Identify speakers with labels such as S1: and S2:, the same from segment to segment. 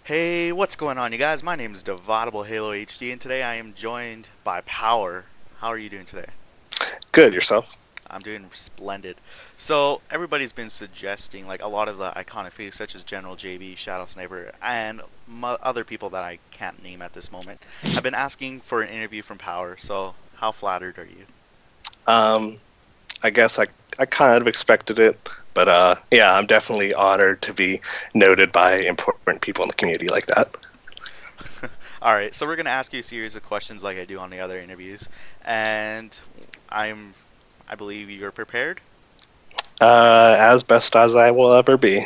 S1: Hey, what's going on, you guys? My name is DividableHalo HD, and today I am joined by Power. How are you doing today?
S2: Good, yourself?
S1: I'm doing splendid. So, everybody's been suggesting, like, a lot of the iconic figures, such as General JB, Shadow Sniper, and other people that I can't name at this moment, have been asking for an interview from Power. So, how flattered are you?
S2: Um, I guess I kind of expected it, but yeah, I'm definitely honored to be noted by important people in the community like that.
S1: Alright, so we're going to ask you a series of questions like I do on the other interviews, and I'm, I believe you're prepared?
S2: As best as I will ever be.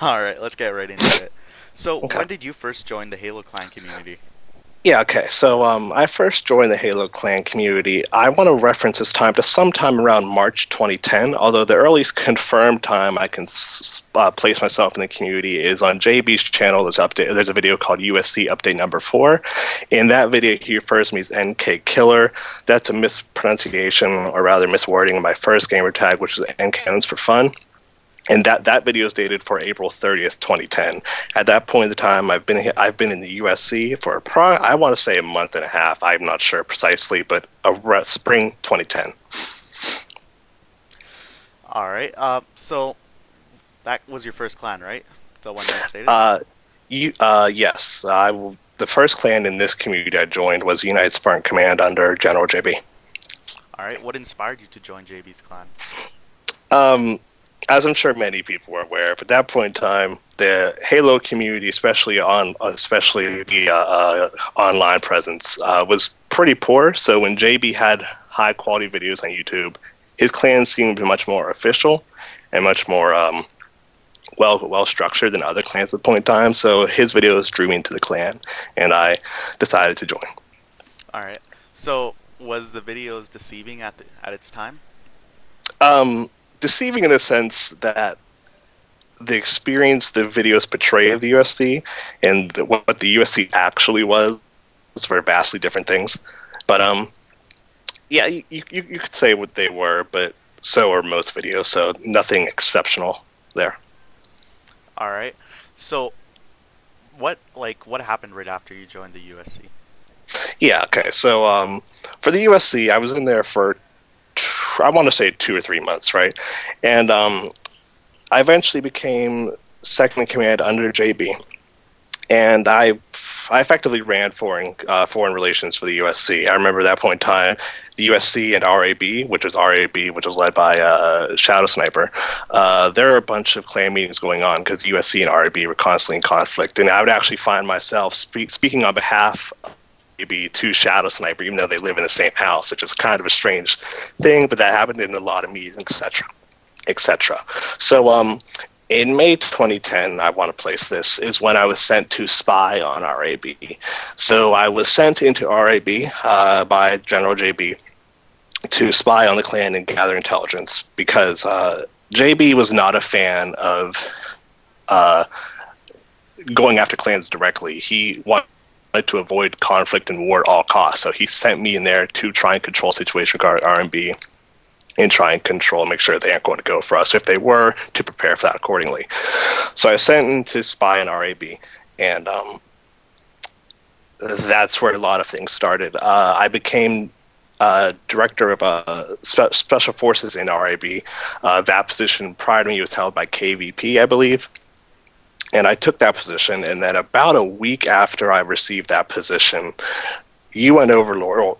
S1: Alright, let's get right into it. So,
S2: Okay.
S1: when did you first join the Halo Clan community?
S2: Yeah, okay. So I first joined the Halo Clan community. I want to reference this time to sometime around March 2010, although the earliest confirmed time I can place myself in the community is on JB's channel. There's a video called USC Update Number 4. In that video, he refers to me as NK Killer. That's a mispronunciation, or rather miswording of my first gamer tag, which is NCannons for fun. And that video is dated for April 30th, 2010. At that point in the time, I've been in the USC for I want to say a month and a half. I'm not sure precisely, but spring 2010.
S1: Alright, so that was your first clan, right? The one that I stated?
S2: Uh, yes, the first clan in this community I joined was United Spartan Command under General JB.
S1: Alright, what inspired you to join JB's clan?
S2: Um, as I'm sure many people were aware, but at that point in time, the Halo community, especially the online presence, was pretty poor. So when JB had high quality videos on YouTube, his clan seemed much more official and much more well structured than other clans at the point in time. So his videos drew me into the clan, and I decided to join.
S1: Alright, so was the videos deceiving at its time?
S2: Deceiving in the sense that the experience the videos portray of the USC and what the USC actually was were vastly different things. But yeah, you could say what they were, but so are most videos. So nothing exceptional there.
S1: Alright, so what happened right after you joined the USC?
S2: Yeah. Okay. So for the USC, I was in there for I want to say 2 or 3 months, right? And I eventually became second in command under JB, and I effectively ran foreign relations for the USC. I remember at that point in time, the USC and RAB, which was led by Shadow Sniper. There were a bunch of clan meetings going on because USC and RAB were constantly in conflict, and I would actually find myself speaking on behalf of RAB to Shadow Sniper, even though they live in the same house, which is kind of a strange thing, but that happened in a lot of meetings, etc., etc. So, in May 2010, I want to place this, is when I was sent to spy on RAB. So I was sent into RAB by General JB to spy on the clan and gather intelligence because JB was not a fan of uh, going after clans directly. He wanted to avoid conflict and war at all costs. So he sent me in there to try and control the situation regarding R&B and try and make sure they aren't going to go for us. If they were, to prepare for that accordingly. So I was sent in to spy on RAB, and that's where a lot of things started. I became director of special forces in RAB. That position prior to me was held by KVP, I believe. And I took that position, and then about a week after I received that position, UN Overlord,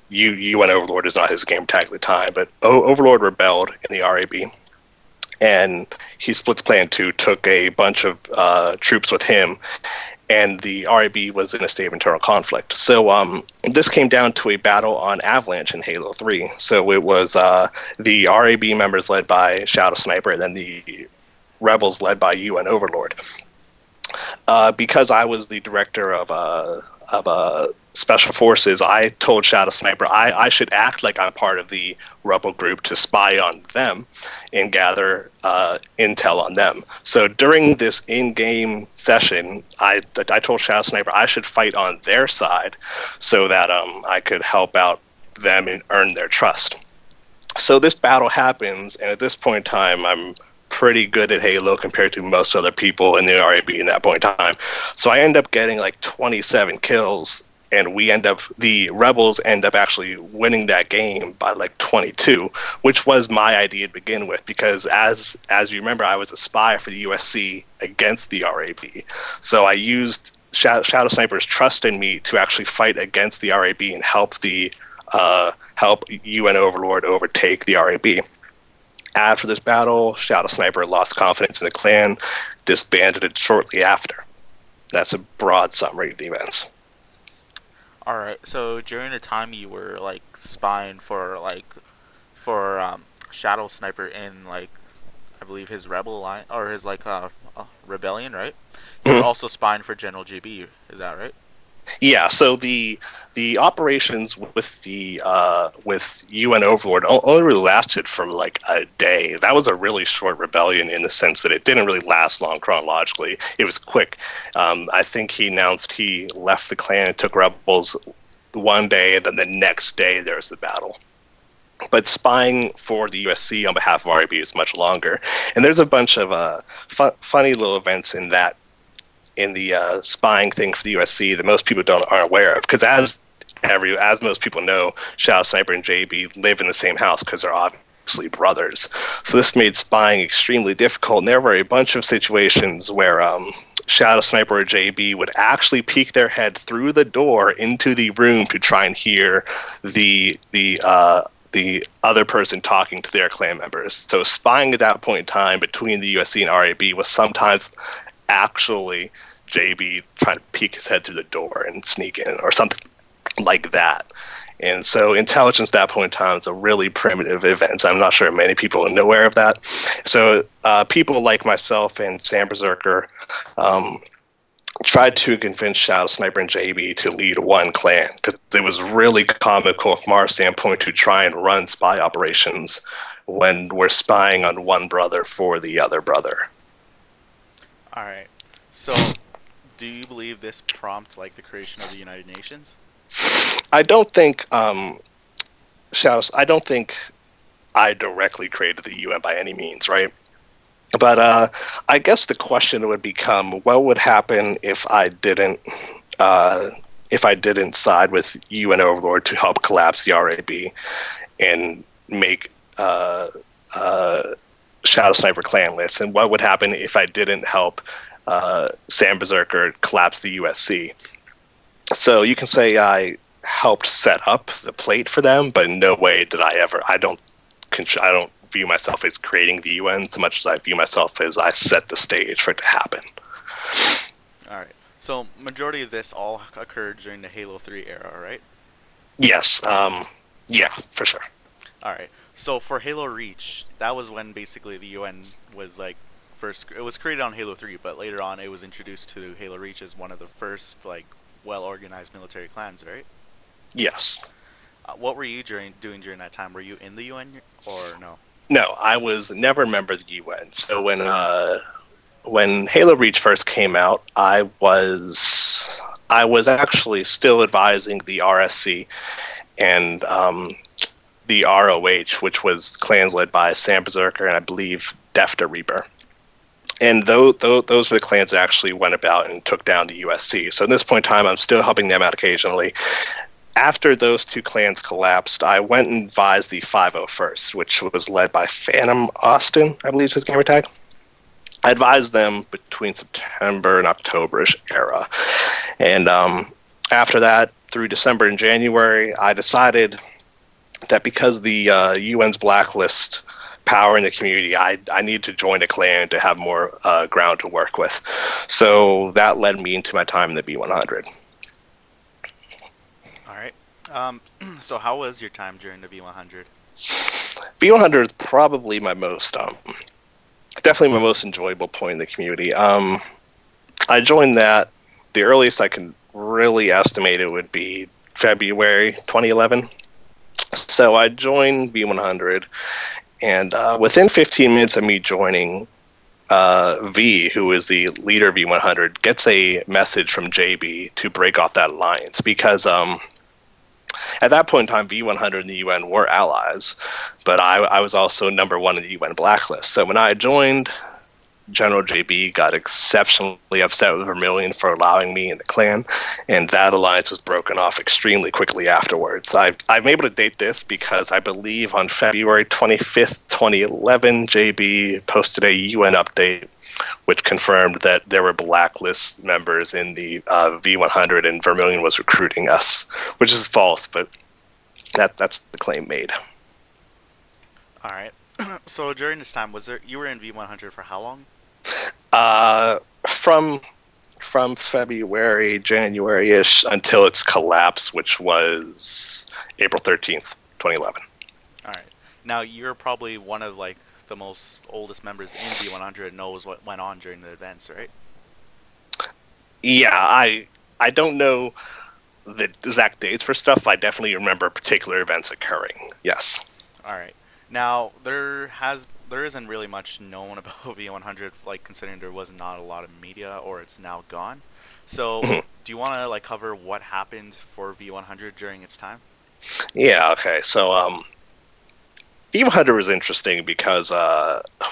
S2: UN Overlord is not his game tag at the time, but Overlord rebelled in the RAB, and he split the clan in two, took a bunch of troops with him, and the RAB was in a state of internal conflict. So this came down to a battle on Avalanche in Halo 3. So it was the RAB members led by Shadow Sniper, and then the rebels led by UN Overlord. Because I was the director of special forces, I told Shadow Sniper I should act like I'm part of the rebel group to spy on them and gather intel on them. So during this in-game session, I told Shadow Sniper I should fight on their side so that I could help out them and earn their trust. So this battle happens, and at this point in time, I'm pretty good at Halo compared to most other people in the RAB in that point in time. So I end up getting like 27 kills, and the Rebels end up actually winning that game by like 22, which was my idea to begin with, because as you remember, I was a spy for the USC against the RAB. So I used Shadow Sniper's trust in me to actually fight against the RAB and help UN Overlord overtake the RAB. After this battle, Shadow Sniper lost confidence in the clan, disbanded it shortly after. That's a broad summary of the events.
S3: All right. So during the time you were like spying for Shadow Sniper in like I believe his rebel line or his rebellion, right? You were also spying for General JB. Is that right?
S2: Yeah, so the operations with UN Overlord only really lasted for like a day. That was a really short rebellion in the sense that it didn't really last long chronologically. It was quick. I think he announced he left the clan and took rebels one day, and then the next day there's the battle. But spying for the USC on behalf of RAB is much longer, and there's a bunch of funny little events in the spying thing for the USC that most people aren't aware of, because as most people know, Shadow Sniper and JB live in the same house because they're obviously brothers. So this made spying extremely difficult, and there were a bunch of situations where Shadow Sniper or JB would actually peek their head through the door into the room to try and hear the other person talking to their clan members. So spying at that point in time between the USC and RAB was sometimes actually JB trying to peek his head through the door and sneak in or something like that. And so intelligence at that point in time is a really primitive event. I'm not sure many people are aware of that. So people like myself and Sam Berserker tried to convince Shadow Sniper and JB to lead one clan, because it was really comical from our standpoint to try and run spy operations when we're spying on one brother for the other brother.
S1: All right. So, do you believe this prompts like the creation of the United Nations?
S2: I don't think I don't think I directly created the UN by any means, right? But I guess the question would become, what would happen if I didn't side with UN Overlord to help collapse the RAB and make Shadow Sniper clan lists, and what would happen if I didn't help Sam Berserker collapse the USC? So you can say I helped set up the plate for them, but in no way did I ever. I don't view myself as creating the UN so much as I view myself as I set the stage for it to happen.
S1: All right. So majority of this all occurred during the Halo 3 era, right?
S2: Yes. Yeah, for sure.
S1: All right. So for Halo Reach, that was when basically the UN was like first. It was created on Halo 3, but later on it was introduced to Halo Reach as one of the first like well-organized military clans, right?
S2: Yes.
S1: What were you doing during that time? Were you in the UN or no?
S2: No, I was never a member of the UN. So when Halo Reach first came out, I was actually still advising the RSC and the ROH, which was clans led by Sam Berserker and I believe Defta Reaper. And those were the clans that actually went about and took down the USC. So at this point in time, I'm still helping them out occasionally. After those two clans collapsed, I went and advised the 501st, which was led by Phantom Austin, I believe is his gamer tag. I advised them between September and October-ish era. And after that, through December and January, I decided that because the UN's blacklist power in the community, I need to join a clan to have more ground to work with. So that led me into my time in the V100.
S1: All right. So how was your time during the V100?
S2: V100 is probably my most, definitely my most enjoyable point in the community. I joined that, the earliest I can really estimate it would be February 2011. So I joined V100, and within 15 minutes of me joining, V, who is the leader of V100, gets a message from JB to break off that alliance, because at that point in time, V100 and the UN were allies, but I was also number one in the UN blacklist. So when I joined, General JB got exceptionally upset with Vermilion for allowing me in the clan, and that alliance was broken off extremely quickly afterwards. I'm able to date this because I believe on February 25th, 2011, JB posted a UN update which confirmed that there were blacklist members in the V100 and Vermilion was recruiting us, which is false, but that's the claim made.
S1: All right. So during this time, you were in V100 for how long?
S2: From February, January-ish until its collapse, which was April 13th, 2011.
S1: All right. Now you're probably one of like the most oldest members in V100, knows what went on during the events, right?
S2: Yeah, I don't know the exact dates for stuff. I definitely remember particular events occurring. Yes.
S1: All right. Now there isn't really much known about V100, like considering there was not a lot of media, or it's now gone. So, do you want to like cover what happened for V100 during its time?
S2: Yeah. Okay. So, V100 was interesting because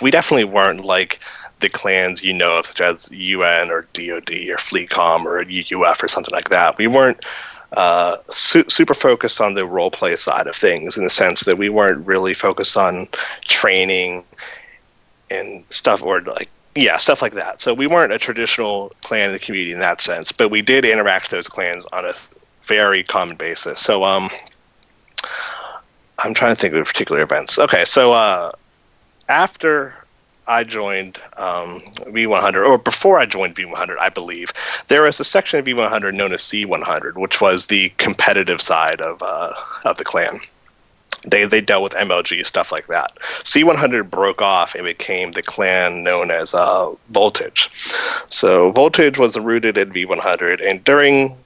S2: we definitely weren't like the clans you know, such as UN or DoD or FleetCom or UUF or something like that. We weren't super focused on the roleplay side of things, in the sense that we weren't really focused on training and stuff, or like, yeah, stuff like that. So we weren't a traditional clan in the community in that sense, but we did interact with those clans on a very common basis. So I'm trying to think of particular events. Okay, so after I joined V100, or before I joined V100, I believe, there was a section of V100 known as C100, which was the competitive side of the clan. They dealt with MLG, stuff like that. C100 broke off and became the clan known as Voltage. So Voltage was rooted in V100, and during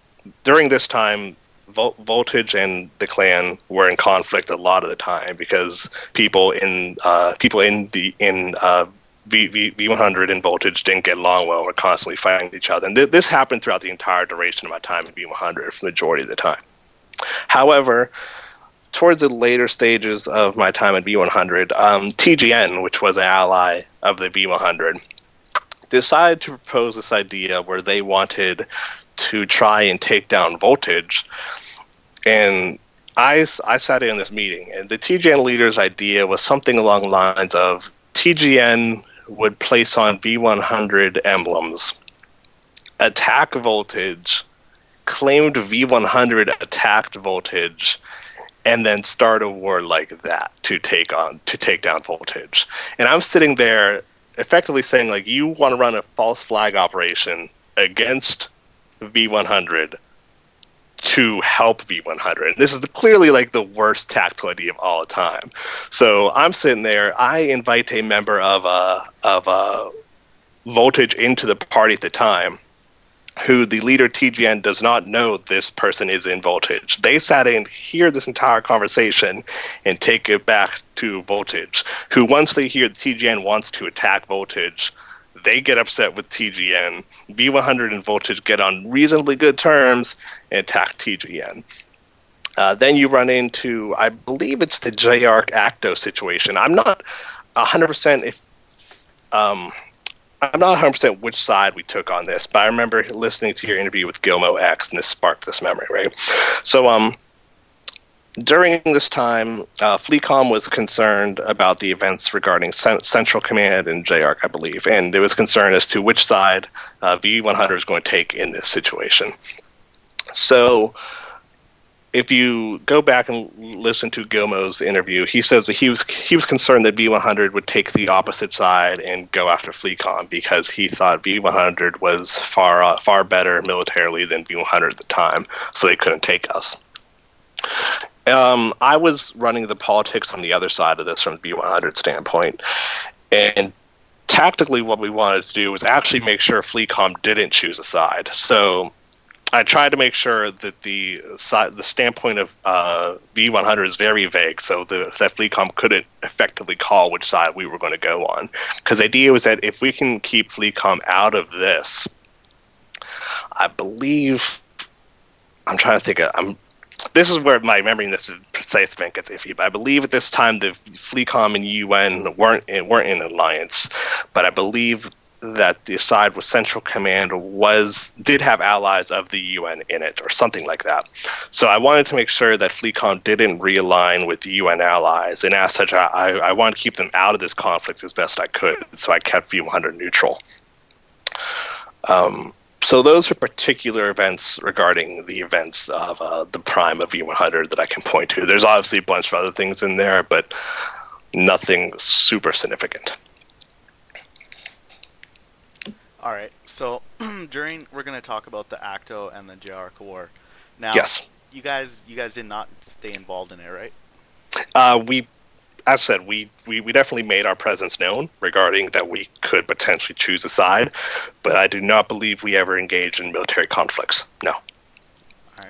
S2: this time, Voltage and the clan were in conflict a lot of the time because people in V100 and Voltage didn't get along well. Were constantly fighting each other, and this happened throughout the entire duration of my time in V100 for the majority of the time. However, towards the later stages of my time at V100, TGN, which was an ally of the V100, decided to propose this idea where they wanted to try and take down Voltage. And I sat in this meeting, and the TGN leader's idea was something along the lines of TGN would place on V100 emblems, attack Voltage, claimed V100 attacked Voltage, and then start a war like that to take down Voltage. And I'm sitting there effectively saying, like, you want to run a false flag operation against V100 to help V100. This is clearly like the worst tactical idea of all time. So I'm sitting there. I invite a member of Voltage into the party at the time, who the leader TGN does not know this person is in Voltage. They sat in, hear this entire conversation, and take it back to Voltage, who once they hear TGN wants to attack Voltage, they get upset with TGN. V100 and Voltage get on reasonably good terms and attack TGN. Then you run into, I believe it's the JARC Acto situation. I'm not 100% I'm not 100% which side we took on this, but I remember listening to your interview with Gilmo X, and this sparked this memory, right? So, during this time, FleetCom was concerned about the events regarding Central Command and JARC, I believe, and it was concerned as to which side V100 is going to take in this situation. So, if you go back and listen to Gilmo's interview, he says that he was concerned that V100 would take the opposite side and go after FleetCom because he thought V100 was far better militarily than V100 at the time, so they couldn't take us. I was running the politics on the other side of this from V100 standpoint, and tactically what we wanted to do was actually make sure FleetCom didn't choose a side. So I tried to make sure that the standpoint of V100 is very vague, so that FleetCom couldn't effectively call which side we were going to go on. Because the idea was that if we can keep FleetCom out of this, I believe, I'm trying to think of, this is where my memory in this precise event gets iffy, but I believe at this time the FleetCom and UN weren't in alliance, but I believe that the side with Central Command did have allies of the UN in it, or something like that. So I wanted to make sure that FleetCom didn't realign with the UN allies, and as such, I wanted to keep them out of this conflict as best I could, so I kept V100 neutral. So those are particular events regarding the events of the prime of V100 that I can point to. There's obviously a bunch of other things in there, but nothing super significant.
S1: All right. So we're going to talk about the Acto and the JR War. Now,
S2: yes.
S1: You guys did not stay involved in it, right?
S2: As said, we definitely made our presence known regarding that we could potentially choose a side, but I do not believe we ever engaged in military conflicts. No.
S1: All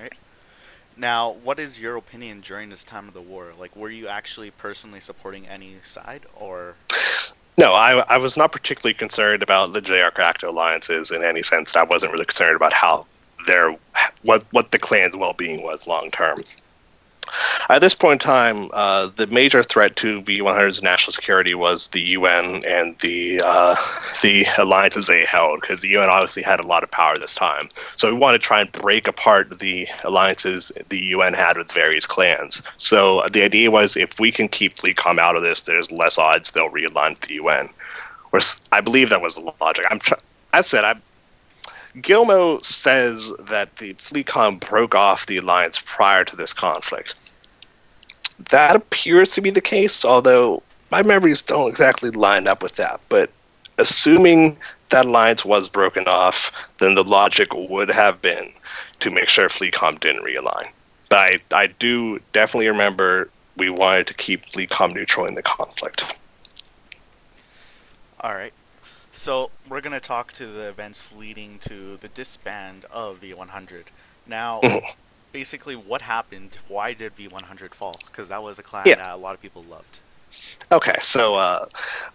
S1: right. Now, what is your opinion during this time of the war? Like, were you actually personally supporting any side, or?
S2: No, I was not particularly concerned about the JR-Acto alliances in any sense. I wasn't really concerned about how what the clan's well-being was long term. At this point in time, the major threat to V100's national security was the UN and the alliances they held, because the UN obviously had a lot of power this time. So we wanted to try and break apart the alliances the UN had with various clans. So the idea was, if we can keep FleetCom out of this, there's less odds they'll realign with the UN. I believe that was the logic. Gilmo says that the FleetCom broke off the alliance prior to this conflict. That appears to be the case, although my memories don't exactly line up with that. But assuming that alliance was broken off, then the logic would have been to make sure FleetCom didn't realign. But I do definitely remember we wanted to keep FleetCom neutral in the conflict.
S1: All right. So we're going to talk to the events leading to the disband of V100. Now, basically what happened? Why did V100 fall? Because that was a clan that a lot of people loved.
S2: Okay, so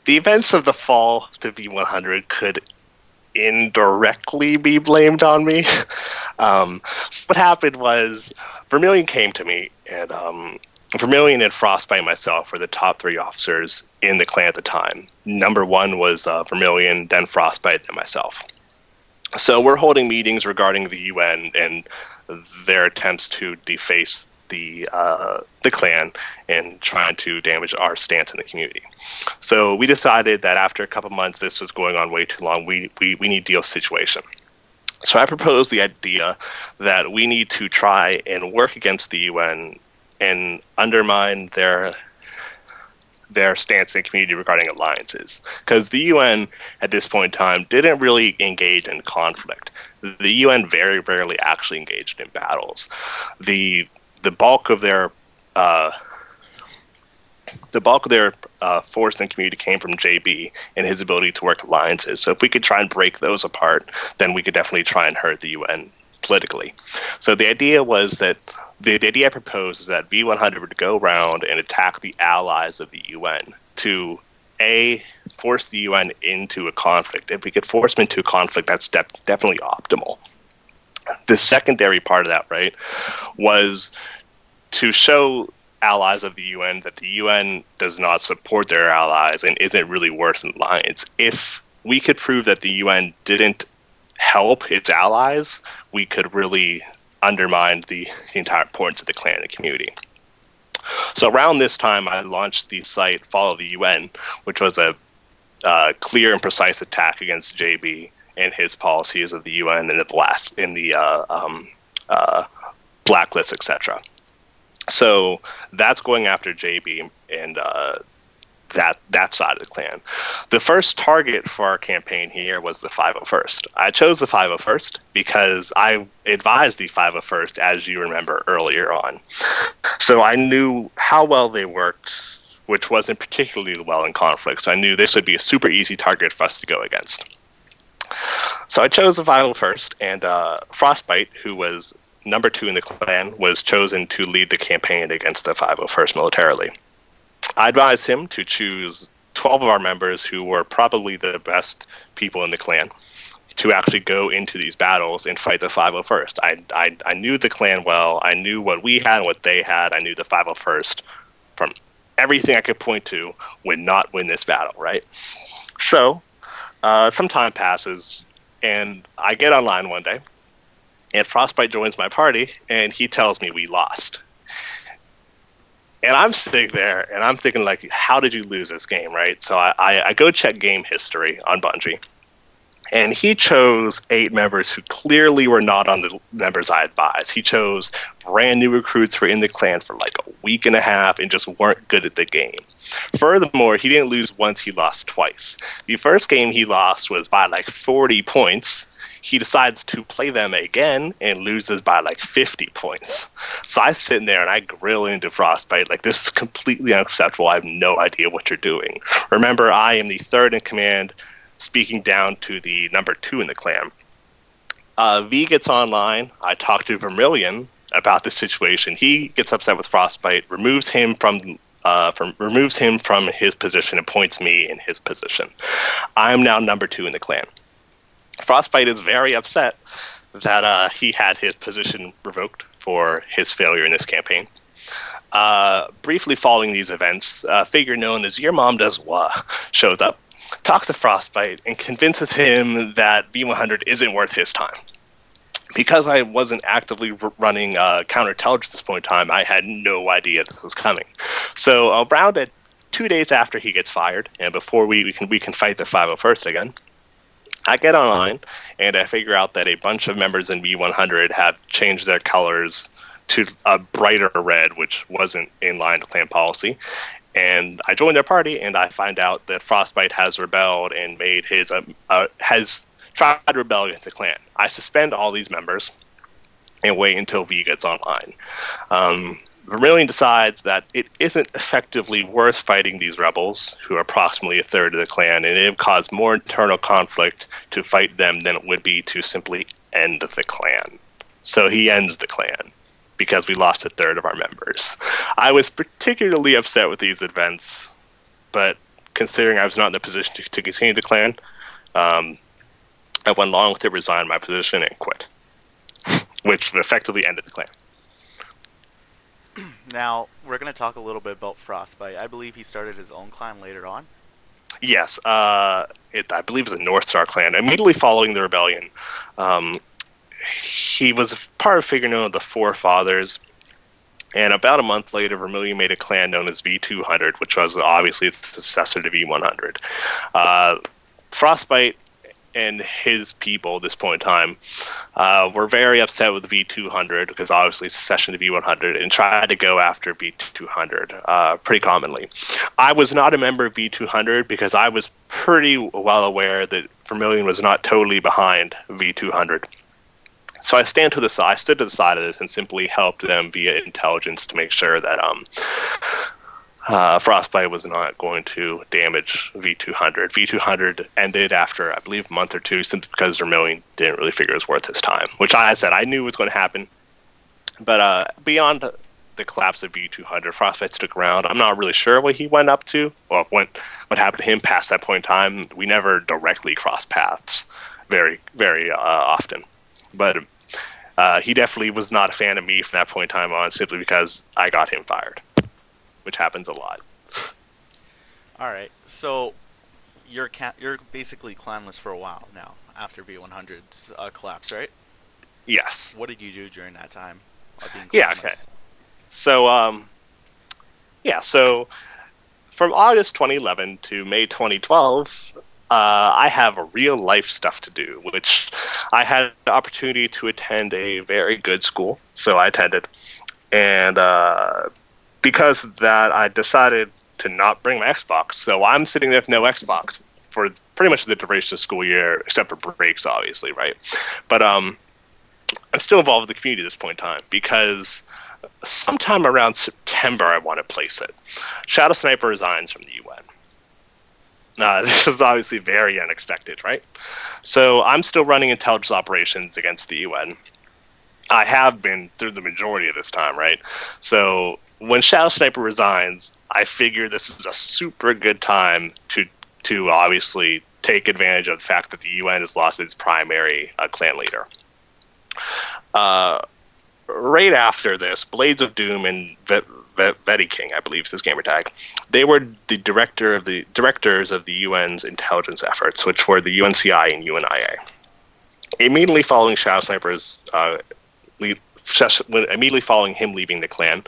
S2: the events of the fall to V100 could indirectly be blamed on me. So what happened was Vermilion came to me, and Vermilion and Frostbite and myself were the top 3 officers in the clan at the time. Number 1 was Vermilion, then Frostbite, then myself. So we're holding meetings regarding the UN and their attempts to deface the clan and trying to damage our stance in the community. So we decided that after a couple months, this was going on way too long. We need to deal with the situation. So I proposed the idea that we need to try and work against the UN and undermine their stance in the community regarding alliances. Because the UN, at this point in time, didn't really engage in conflict. The UN very rarely actually engaged in battles. The bulk of their force and community came from JB and his ability to work alliances. So if we could try and break those apart, then we could definitely try and hurt the UN politically. So the idea was that the idea I proposed is that V100 would go around and attack the allies of the UN to force the UN into a conflict. If we could force them into a conflict, that's definitely optimal. The secondary part of that, right, was to show allies of the UN that the UN does not support their allies and isn't really worth an alliance. If we could prove that the UN didn't help its allies, we could really undermine the entire importance of the clan and the community. So around this time, I launched the site Fall of V100, which was a clear and precise attack against JB and his policies of the UN and the blacklist, etc. So that's going after JB and that side of the clan. The first target for our campaign here was the 501st. I chose the 501st because I advised the 501st, as you remember earlier on. So I knew how well they worked, which wasn't particularly well in conflict. So I knew this would be a super easy target for us to go against. So I chose the 501st, and Frostbite, who was number 2 in the clan, was chosen to lead the campaign against the 501st militarily. I advised him to choose 12 of our members who were probably the best people in the clan, to actually go into these battles and fight the 501st. I knew the clan well. I knew what we had and what they had. I knew the 501st from everything I could point to would not win this battle, right? So some time passes, and I get online one day, and Frostbite joins my party, and he tells me we lost. And I'm sitting there, and I'm thinking, like, how did you lose this game, right? So I go check game history on Bungie, and he chose 8 members who clearly were not on the members I advised. He chose brand new recruits who were in the clan for like a week and a half and just weren't good at the game. Furthermore, he didn't lose once, he lost twice. The first game he lost was by like 40 points. He decides to play them again and loses by like 50 points. So I sit in there and I grill into Frostbite like, this is completely unacceptable. I have no idea what you're doing. Remember, I am the 3rd in command, speaking down to the number 2 in the clan. V gets online. I talk to Vermilion about the situation. He gets upset with Frostbite, removes him from his position and points me in his position. I'm now number 2 in the clan. Frostbite is very upset that he had his position revoked for his failure in this campaign. Briefly following these events, a figure known as Your Mom Does What shows up, talks to Frostbite, and convinces him that V100 isn't worth his time. Because I wasn't actively running counterintelligence at this point in time, I had no idea this was coming. So around 2 days after he gets fired, and before we can fight the 501st again, I get online, and I figure out that a bunch of members in V100 have changed their colors to a brighter red, which wasn't in line with clan policy. And I join their party, and I find out that Frostbite has rebelled and made has tried to rebel against the clan. I suspend all these members and wait until V gets online. Vermilion decides that it isn't effectively worth fighting these rebels, who are approximately a third of the clan, and it would cause more internal conflict to fight them than it would be to simply end the clan. So he ends the clan, because we lost a third of our members. I was particularly upset with these events, but considering I was not in a position to continue the clan, I went along with it, resigned my position, and quit, which effectively ended the clan.
S1: Now, we're going to talk a little bit about Frostbite. I believe he started his own clan later on.
S2: Yes, I believe it was the North Star clan. Immediately following the rebellion, he was part of a figure known as the Forefathers, and about a month later, Vermilion made a clan known as V200, which was obviously the successor to V100. Frostbite and his people at this point in time were very upset with V200 because obviously succession to V100 and tried to go after V200 pretty commonly. I was not a member of V200 because I was pretty well aware that Vermilion was not totally behind V200. So I stood to the side of this and simply helped them via intelligence to make sure that Frostbite was not going to damage V200. V200 ended after, I believe, a month or two, simply because Vermilion didn't really figure it was worth his time, which I said I knew was going to happen. But beyond the collapse of V200, Frostbite stuck around. I'm not really sure what he went up to, or what happened to him past that point in time. We never directly crossed paths very, very often. But he definitely was not a fan of me from that point in time on, simply because I got him fired, which happens a lot.
S1: All right, so you're basically clanless for a while now after V100's collapse, right?
S2: Yes.
S1: What did you do during that time of being clanless?
S2: Yeah. Okay. So so from August 2011 to May 2012. I have real life stuff to do, which I had the opportunity to attend a very good school, so I attended. And because of that, I decided to not bring my Xbox. So I'm sitting there with no Xbox for pretty much the duration of the school year, except for breaks, obviously, right? But I'm still involved with the community at this point in time, because sometime around September I want to place it. Shadow Sniper resigns from the UN. This is obviously very unexpected, right? So I'm still running intelligence operations against the UN. I have been through the majority of this time, right? So when Shadow Sniper resigns, I figure this is a super good time to obviously take advantage of the fact that the UN has lost its primary clan leader. Right after this, Blades of Doom and Betty King, I believe is his gamer tag, they were the directors of the UN's intelligence efforts, which were the UNCI and UNIA. Immediately following Shadow Sniper's immediately following him leaving the clan,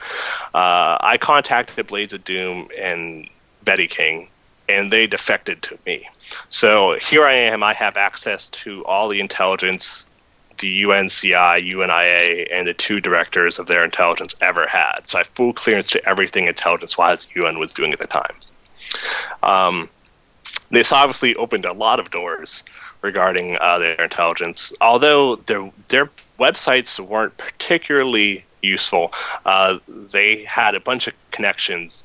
S2: I contacted Blades of Doom and Betty King, and they defected to me. So here I am. I have access to all the intelligence the UNCI, UNIA, and the two directors of their intelligence ever had. So I have full clearance to everything intelligence-wise the UN was doing at the time. This obviously opened a lot of doors regarding their intelligence. Although their websites weren't particularly useful, they had a bunch of connections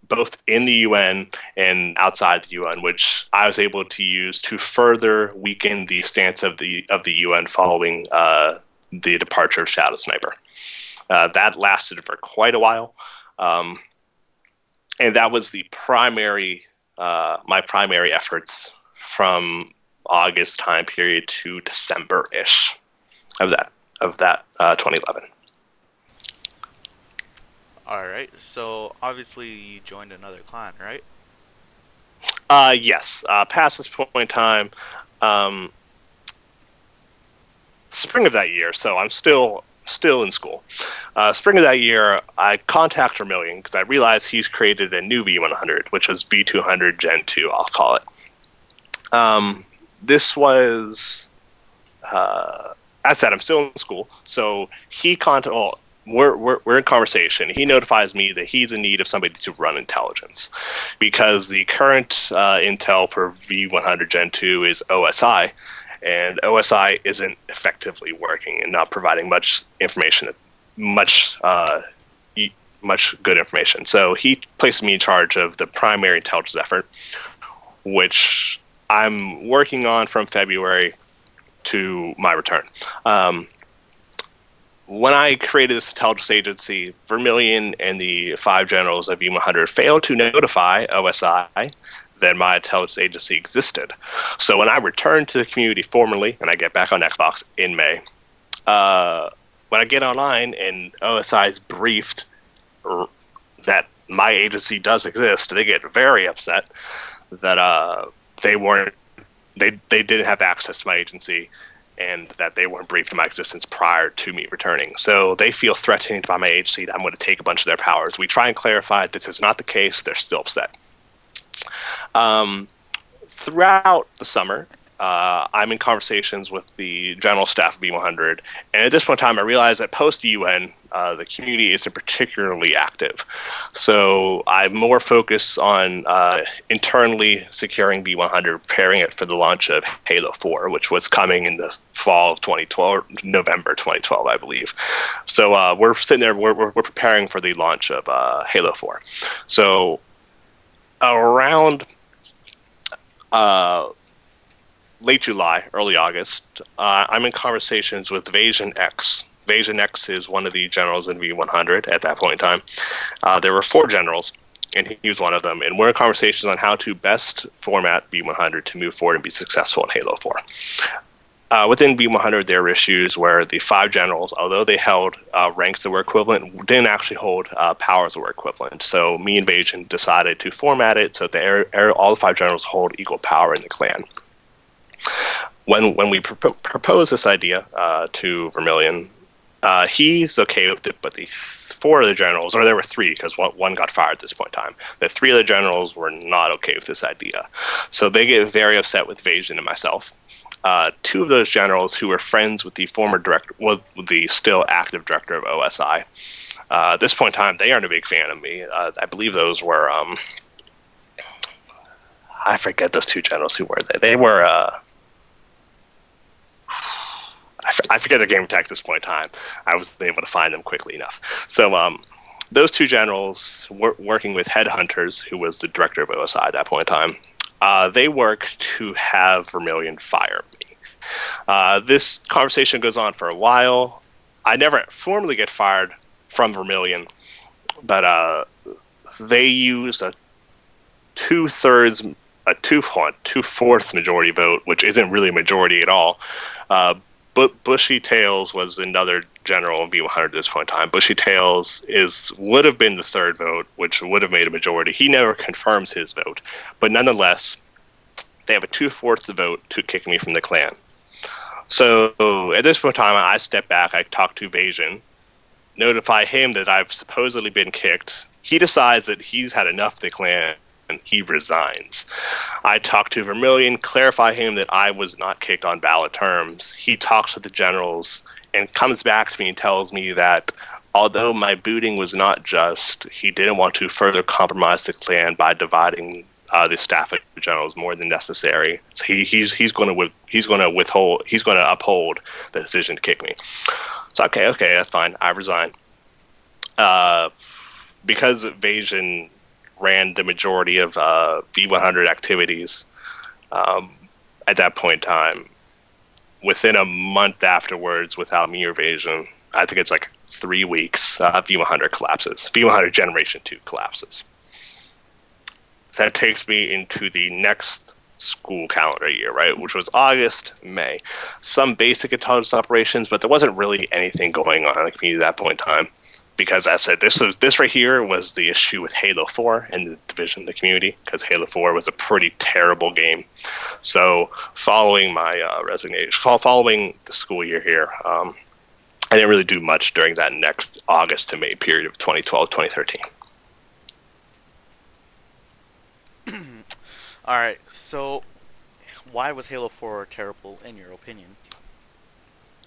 S2: both in the UN and outside the UN, which I was able to use to further weaken the stance of the UN following the departure of Shadow Sniper. That lasted for quite a while, and that was the primary my primary efforts from August time period to December-ish of that 2011.
S1: Alright, so obviously you joined another clan, right?
S2: Yes. Past this point in time, spring of that year, so I'm still in school. Spring of that year, I contact Vermilion because I realized he's created a new V100, which was V200 Gen 2, I'll call it. This was... as I said, I'm still in school, so he we're in conversation. He notifies me that he's in need of somebody to run intelligence because the current intel for V100 Gen 2 is OSI, and OSI isn't effectively working and not providing much information, much good information. So he placed me in charge of the primary intelligence effort, which I'm working on from February to my return. When I created this intelligence agency, Vermilion and the 5 generals of V100 failed to notify OSI that my intelligence agency existed. So when I returned to the community formally, and I get back on Xbox in May, when I get online and OSI is briefed that my agency does exist, they get very upset that they didn't have access to my agency, and that they weren't briefed of my existence prior to me returning. So they feel threatened by my agency that I'm going to take a bunch of their powers. We try and clarify this is not the case. They're still upset. Throughout the summer, I'm in conversations with the general staff of V100, and at this point in time, I realize that post-UN, the community isn't particularly active. So I'm more focused on internally securing V100, preparing it for the launch of Halo 4, which was coming in the fall of 2012, November 2012, I believe. So we're sitting there, we're preparing for the launch of Halo 4. So around... late July, early August, I'm in conversations with Vasion X. Vasion X is one of the generals in V100 at that point in time. There were 4 generals, and he was one of them. And we're in conversations on how to best format V100 to move forward and be successful in Halo 4. Within V100, there were issues where the 5 generals, although they held ranks that were equivalent, didn't actually hold powers that were equivalent. So me and Vasion decided to format it so that all the 5 generals hold equal power in the clan. When we proposed this idea to Vermilion, he's okay with it, but the 4 of the generals, or there were 3 because one got fired at this point in time, the 3 of the generals were not okay with this idea. So they get very upset with Vasion and myself. 2 of those generals who were friends with the former director, well, the still active director of OSI, at this point in time, they aren't a big fan of me. I believe those were, I forget those 2 generals who were they. They were, I forget their game tag at this point in time. I wasn't able to find them quickly enough. So those 2 generals were working with Headhunters, who was the director of OSI at that point in time. They worked to have Vermilion fire me. This conversation goes on for a while. I never formally get fired from Vermilion, but they use a 2/3 a two-fourths majority vote, which isn't really a majority at all. But Bushy Tails was another general in V100 at this point in time. Bushy Tails would have been the third vote, which would have made a majority. He never confirms his vote, but nonetheless, they have a two-fourths vote to kick me from the clan. So at this point in time, I step back, I talk to Vasion, notify him that I've supposedly been kicked. He decides that he's had enough of the clan, and he resigns. I talk to Vermilion, clarify him that I was not kicked on valid terms. He talks with the generals and comes back to me and tells me that although my booting was not just, he didn't want to further compromise the clan by dividing the staff of generals more than necessary. So he's going to uphold the decision to kick me. So okay, that's fine. I resign. Because Vasion ran the majority of V100 activities at that point in time, within a month afterwards, without me or Vasion, I think it's like 3 weeks, V100 collapses. V100 Generation 2 collapses. That takes me into the next school calendar year, right, which was August, May. Some basic intelligence operations, but there wasn't really anything going on in the community at that point in time. Because as I said, this right here was the issue with Halo 4 and the division of the community, because Halo 4 was a pretty terrible game. So following my resignation, following the school year here, I didn't really do much during that next August to May period of 2012-2013.
S1: All right, so why was Halo 4 terrible in your opinion?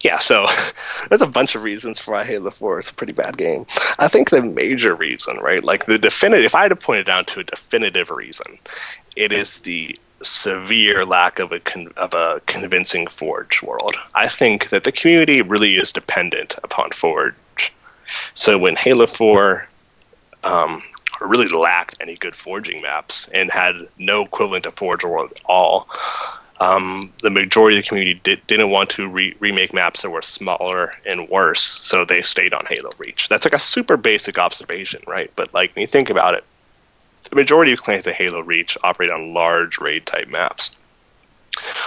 S2: Yeah, so there's a bunch of reasons for why Halo 4 is a pretty bad game. I think the major reason, right, like the definitive, if I had to point it down to a definitive reason, it is the severe lack of a convincing Forge world. I think that the community really is dependent upon Forge. So when Halo 4 really lacked any good forging maps and had no equivalent to Forge world at all, the majority of the community didn't want to remake maps that were smaller and worse, so they stayed on Halo Reach. That's like a super basic observation, right? But like when you think about it, the majority of clans at Halo Reach operate on large raid-type maps.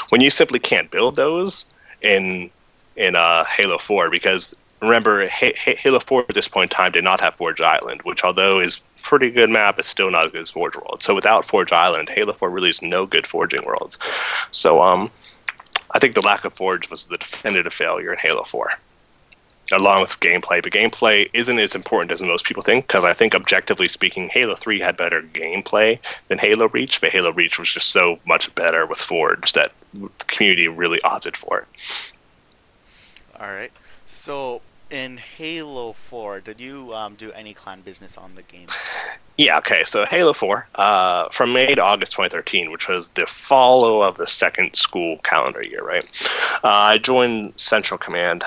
S2: When you simply can't build those in Halo 4, because remember, Halo 4 at this point in time did not have Forge Island, which although is pretty good map, it's still not as good as Forge World. So without Forge Island, Halo 4 really is no good forging worlds. So I think the lack of Forge was the definitive failure in Halo 4, along with gameplay. But gameplay isn't as important as most people think, because I think objectively speaking, Halo 3 had better gameplay than Halo Reach, but Halo Reach was just so much better with Forge that the community really opted for it.
S1: All right, so in Halo 4, did you do any clan business on the game?
S2: Yeah, okay, so Halo 4, from May to August 2013, which was the follow of the second school calendar year, right? I joined Central Command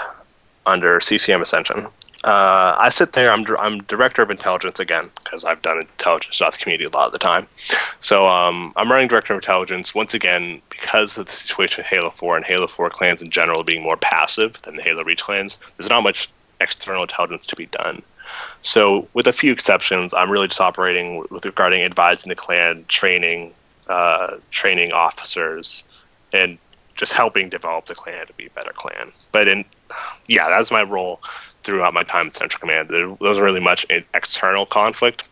S2: under CCM Ascension. I sit there, I'm Director of Intelligence again, because I've done intelligence throughout the community a lot of the time. So I'm running Director of Intelligence, once again, because of the situation with Halo 4 and Halo 4 clans in general being more passive than the Halo Reach clans, there's not much external intelligence to be done. So with a few exceptions, I'm really just operating with regarding advising the clan, training officers, and just helping develop the clan to be a better clan. But that's my role throughout my time in Central Command. There wasn't really much external conflict,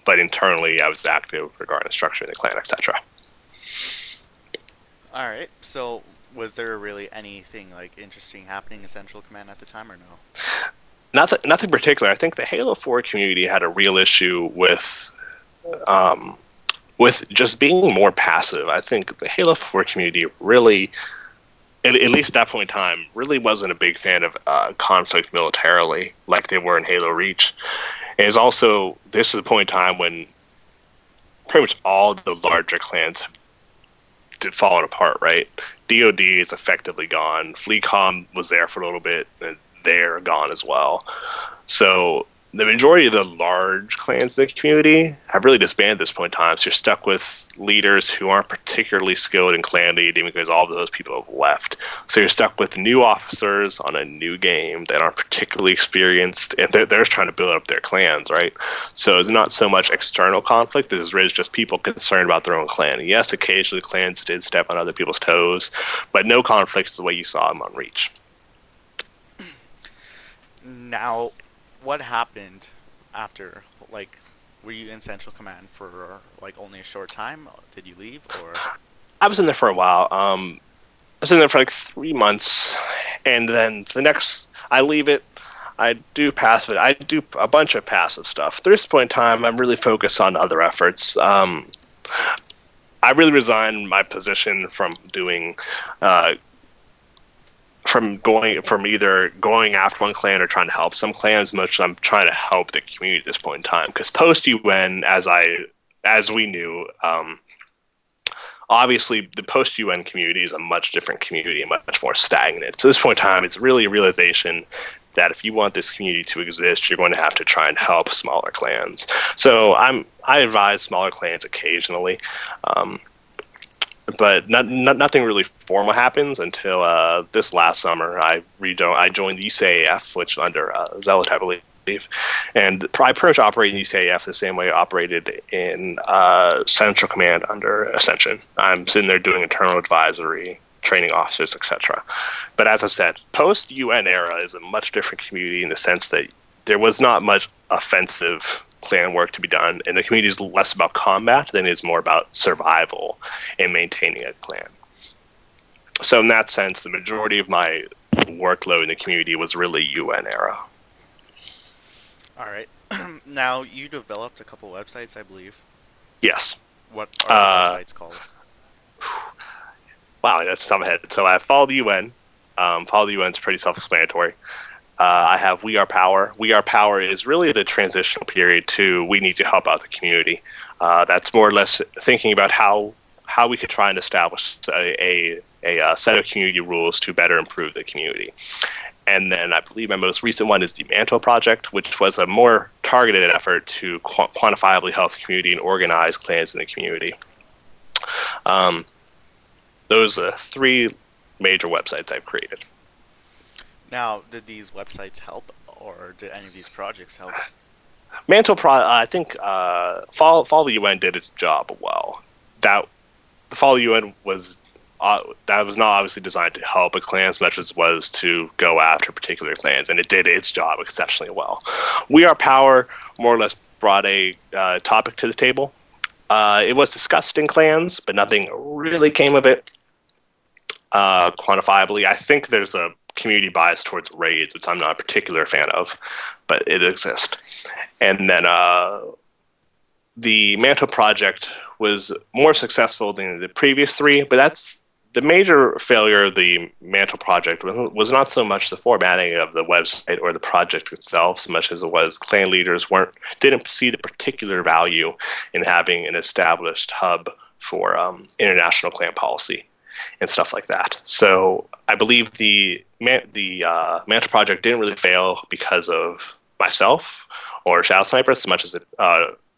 S2: but internally I was active regarding structuring the clan, etc.
S1: All right, so was there really anything like interesting happening in Central Command at the time, or no?
S2: Nothing particular. I think the Halo 4 community had a real issue with just being more passive. I think the Halo 4 community really, at least at that point in time, really wasn't a big fan of conflict militarily like they were in Halo Reach. And it's also, this is a point in time when pretty much all the larger clans have fallen apart, right? DoD is effectively gone. FleetCom was there for a little bit, and they're gone as well. So the majority of the large clans in the community have really disbanded at this point in time. So you're stuck with leaders who aren't particularly skilled in clan leading because all of those people have left. So you're stuck with new officers on a new game that aren't particularly experienced, and they're just trying to build up their clans, right? So it's not so much external conflict as it is just people concerned about their own clan. And yes, occasionally clans did step on other people's toes, but no conflicts the way you saw them on Reach.
S1: Now, what happened after? Like, were you in Central Command for like only a short time? Did you leave, or?
S2: I was in there for a while. I was in there for like 3 months, and then I leave it. I do passive. I do a bunch of passive stuff. At this point in time, I'm really focused on other efforts. I really resigned my position from doing. From either going after one clan or trying to help some clans, much as I'm trying to help the community at this point in time. Because post UN, as we knew, obviously the post UN community is a much different community and much more stagnant. So at this point in time, it's really a realization that if you want this community to exist, you're going to have to try and help smaller clans. So I advise smaller clans occasionally. But nothing really formal happens until this last summer. I joined the UCAF, which under Zealot, I believe, and I pretty much operate in UCAF the same way I operated in Central Command under Ascension. I'm sitting there doing internal advisory, training officers, etc. But as I said, post-UN era is a much different community in the sense that there was not much offensive clan work to be done, and the community is less about combat than it is more about survival and maintaining a clan. So in that sense, the majority of my workload in the community was really UN era.
S1: All right. Now, you developed a couple websites, I believe.
S2: Yes.
S1: What are the websites called?
S2: Wow, that's some head. So I have Fall of the UN. Fall of the UN is pretty self-explanatory. I have We Are Power. We Are Power is really the transitional period to we need to help out the community. That's more or less thinking about how we could try and establish a set of community rules to better improve the community. And then I believe my most recent one is the Mantle Project, which was a more targeted effort to quantifiably help the community and organize clans in the community. Those are 3 major websites I've created.
S1: Now, did these websites help, or did any of these projects help?
S2: I think Fall of the UN did its job well. The Fall of the UN was that was not obviously designed to help a clan as much as it was to go after particular clans, and it did its job exceptionally well. We Are Power more or less brought a topic to the table. It was discussed in clans, but nothing really came of it quantifiably. I think there's a community bias towards raids, which I'm not a particular fan of, but it exists. And then the Mantle Project was more successful than the previous 3, but that's the major failure of the Mantle Project was not so much the formatting of the website or the project itself, so much as it was clan leaders didn't see the particular value in having an established hub for international clan policy and stuff like that. So I believe the Mantle Project didn't really fail because of myself or Shadow Sniper as much as it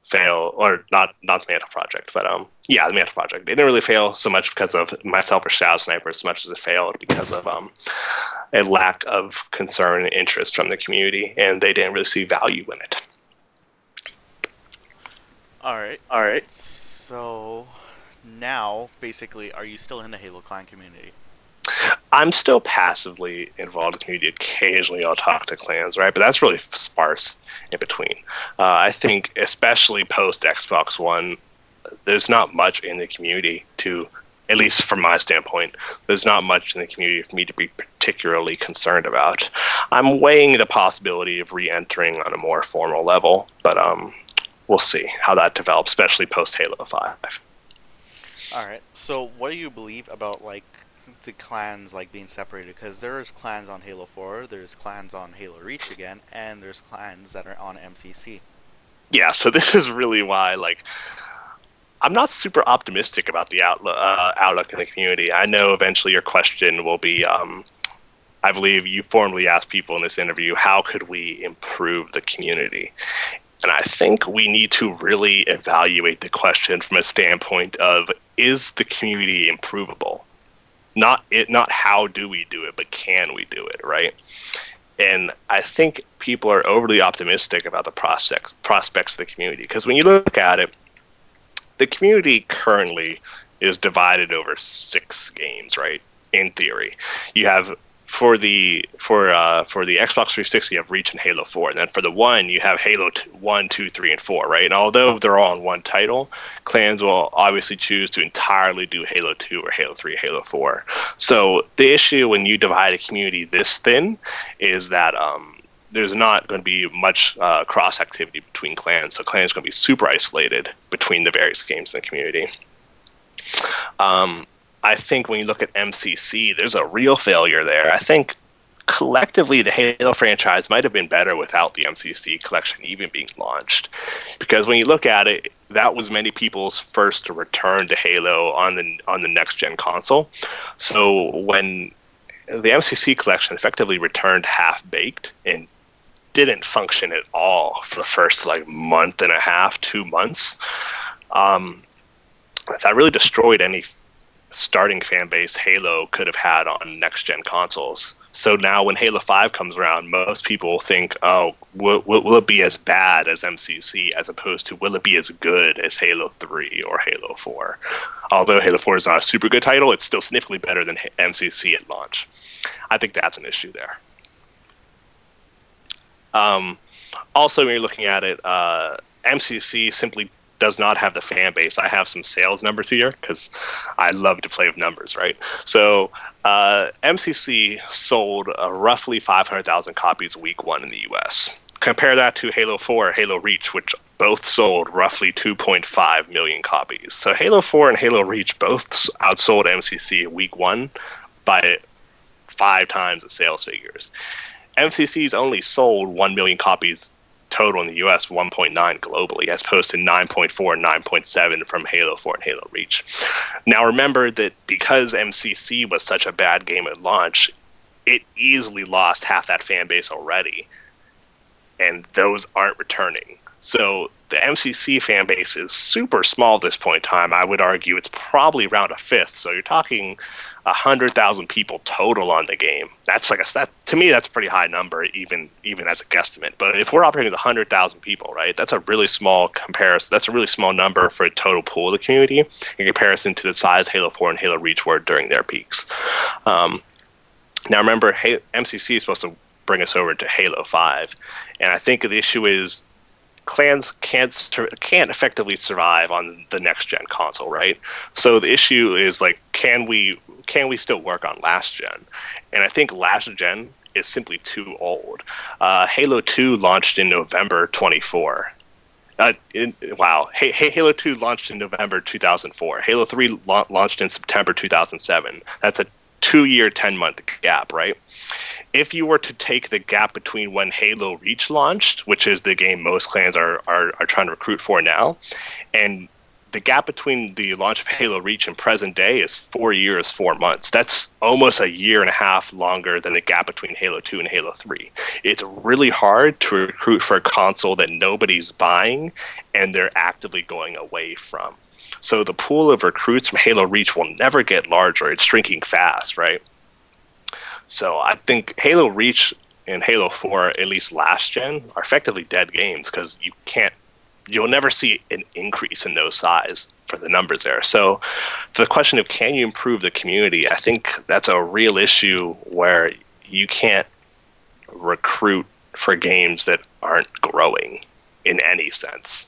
S2: fail, or not the Mantle Project, but the Mantle Project. It didn't really fail so much because of myself or Shadow Sniper as much as it failed because of a lack of concern and interest from the community, and they didn't really see value in it.
S1: All right. So now, basically, are you still in the Halo Clan community?
S2: I'm still passively involved in the community. Occasionally I'll talk to clans, right? But that's really sparse in between. I think especially post Xbox One, there's not much in the community at least from my standpoint, there's not much in the community for me to be particularly concerned about. I'm weighing the possibility of re-entering on a more formal level, but we'll see how that develops, especially post Halo 5.
S1: Alright, so what do you believe about, like, the clans, like, being separated? Because there's clans on Halo 4, there's clans on Halo Reach again, and there's clans that are on MCC.
S2: Yeah, so this is really why, like, I'm not super optimistic about the outlook in the community. I know eventually your question will be, I believe you formally asked people in this interview, how could we improve the community? And I think we need to really evaluate the question from a standpoint of, is the community improvable? Not how do we do it, but can we do it, right? And I think people are overly optimistic about the prospects of the community. Because when you look at it, the community currently is divided over 6 games, right? In theory, you have for the Xbox 360, you have Reach and Halo 4, and then for the One, you have Halo 1, 2, 3, and 4, right? And although they're all in one title, clans will obviously choose to entirely do Halo 2 or Halo 3, Halo 4. So the issue when you divide a community this thin is that there's not going to be much cross activity between clans. So clans are going to be super isolated between the various games in the community. I think when you look at MCC, there's a real failure there. I think collectively the Halo franchise might have been better without the MCC collection even being launched. Because when you look at it, that was many people's first return to Halo on the next-gen console. So when the MCC collection effectively returned half-baked and didn't function at all for the first month and a half, 2 months, that really destroyed any starting fan base Halo could have had on next-gen consoles. So now when Halo 5 comes around, most people think, oh, will it be as bad as MCC, as opposed to will it be as good as Halo 3 or Halo 4? Although Halo 4 is not a super good title, it's still significantly better than MCC at launch. I think that's an issue there. Also, when you're looking at it, MCC simply does not have the fan base. I have some sales numbers here because I love to play with numbers, right? So MCC sold roughly 500,000 copies week 1 in the US. Compare that to Halo 4 and Halo Reach, which both sold roughly 2.5 million copies. So Halo 4 and Halo Reach both outsold MCC week 1 by 5 times the sales figures. MCC's only sold 1 million copies total in the US, 1.9 globally, as opposed to 9.4 and 9.7 from Halo 4 and Halo Reach. Now remember that because MCC was such a bad game at launch, it easily lost half that fan base already, and those aren't returning. So the MCC fan base is super small at this point in time. I would argue it's probably around a fifth, so you're talking 100,000 people total on the game. That's to me, that's a pretty high number, even as a guesstimate. But if we're operating with 100,000 people, right, that's a really small comparison. That's a really small number for a total pool of the community in comparison to the size Halo 4 and Halo Reach were during their peaks. Now remember, MCC is supposed to bring us over to Halo 5, and I think the issue is clans can't effectively survive on the next gen console, right? So the issue is can we still work on last gen? And I think last gen is simply too old. Halo 2 launched in November 24. Halo 2 launched in November 2004. Halo 3 launched in September 2007. That's a 2-year, 10-month gap, right? If you were to take the gap between when Halo Reach launched, which is the game most clans are trying to recruit for now, and the gap between the launch of Halo Reach and present day is 4 years, 4 months. That's almost a year and a half longer than the gap between Halo 2 and Halo 3. It's really hard to recruit for a console that nobody's buying and they're actively going away from. So the pool of recruits from Halo Reach will never get larger. It's shrinking fast, right? So I think Halo Reach and Halo 4, at least last gen, are effectively dead games because you'll never see an increase in those size for the numbers there. So for the question of can you improve the community, I think that's a real issue where you can't recruit for games that aren't growing in any sense.